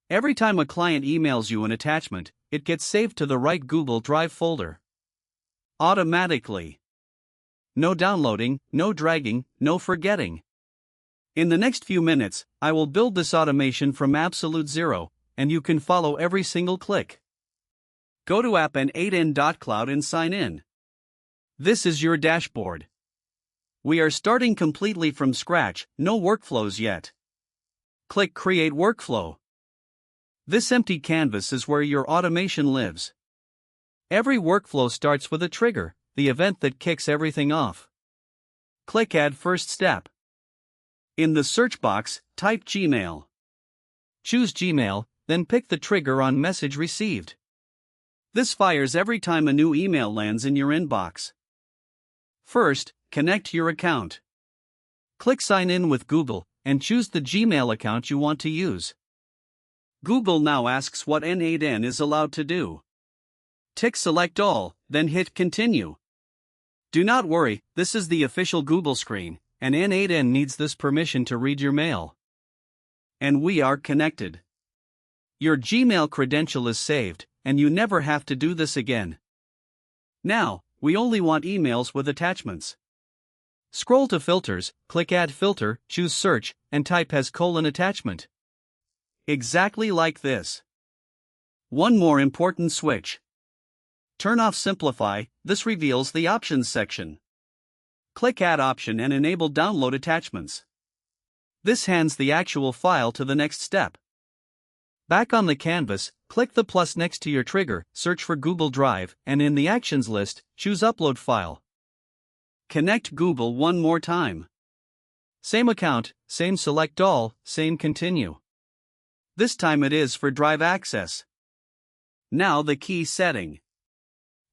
Every time a client emails you an attachment, it gets saved to the right Google Drive folder. Automatically. No downloading, no dragging, no forgetting. In the next few minutes, I will build this automation from absolute zero, and you can follow every single click. Go to n8n.cloud and sign in. This is your dashboard. We are starting completely from scratch, no workflows yet. Click Create Workflow. This empty canvas is where your automation lives. Every workflow starts with a trigger, the event that kicks everything off. Click Add First Step. In the search box, type Gmail. Choose Gmail, then pick the trigger on Message Received. This fires every time a new email lands in your inbox. First, connect your account. Click Sign in with Google, and choose the Gmail account you want to use. Google now asks what n8n is allowed to do. Tick Select All, then hit Continue. Do not worry, this is the official Google screen, and n8n needs this permission to read your mail. And we are connected. Your Gmail credential is saved, and you never have to do this again. Now, we only want emails with attachments. Scroll to Filters, click Add Filter, choose Search, and type #attachment. Exactly like this. One more important switch. Turn off Simplify, this reveals the Options section. Click Add Option and enable Download Attachments. This hands the actual file to the next step. Back on the canvas, click the plus next to your trigger, search for Google Drive, and in the Actions list, choose Upload File. Connect Google one more time. Same account, same Select All, same Continue. This time it is for Drive access. Now the key setting.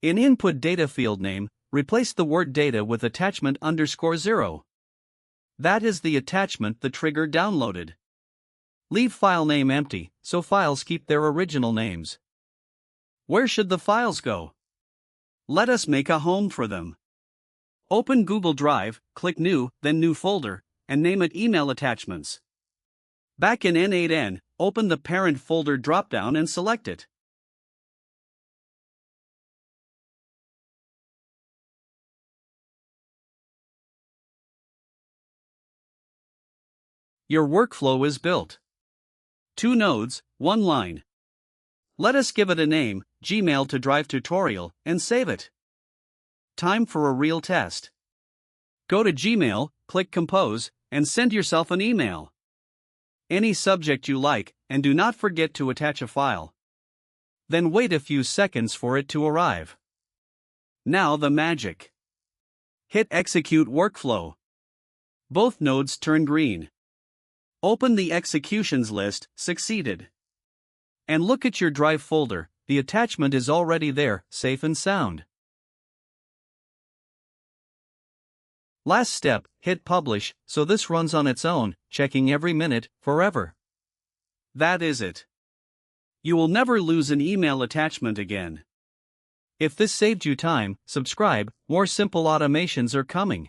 In Input Data field name, replace the word data with attachment_0. That is the attachment the trigger downloaded. Leave file name empty, so files keep their original names. Where should the files go? Let us make a home for them. Open Google Drive, click New, then New Folder, and name it Email Attachments. Back in n8n, open the Parent Folder dropdown and select it. Your workflow is built. 2 nodes, 1 line. Let us give it a name, Gmail to Drive Tutorial, and save it. Time for a real test. Go to Gmail, click Compose, and send yourself an email. Any subject you like, and do not forget to attach a file. Then wait a few seconds for it to arrive. Now the magic. Hit Execute Workflow. Both nodes turn green. Open the executions list, Succeeded. And look at your Drive folder, the attachment is already there, safe and sound. Last step, hit Publish, so this runs on its own, checking every minute, forever. That is it. You will never lose an email attachment again. If this saved you time, subscribe, more simple automations are coming.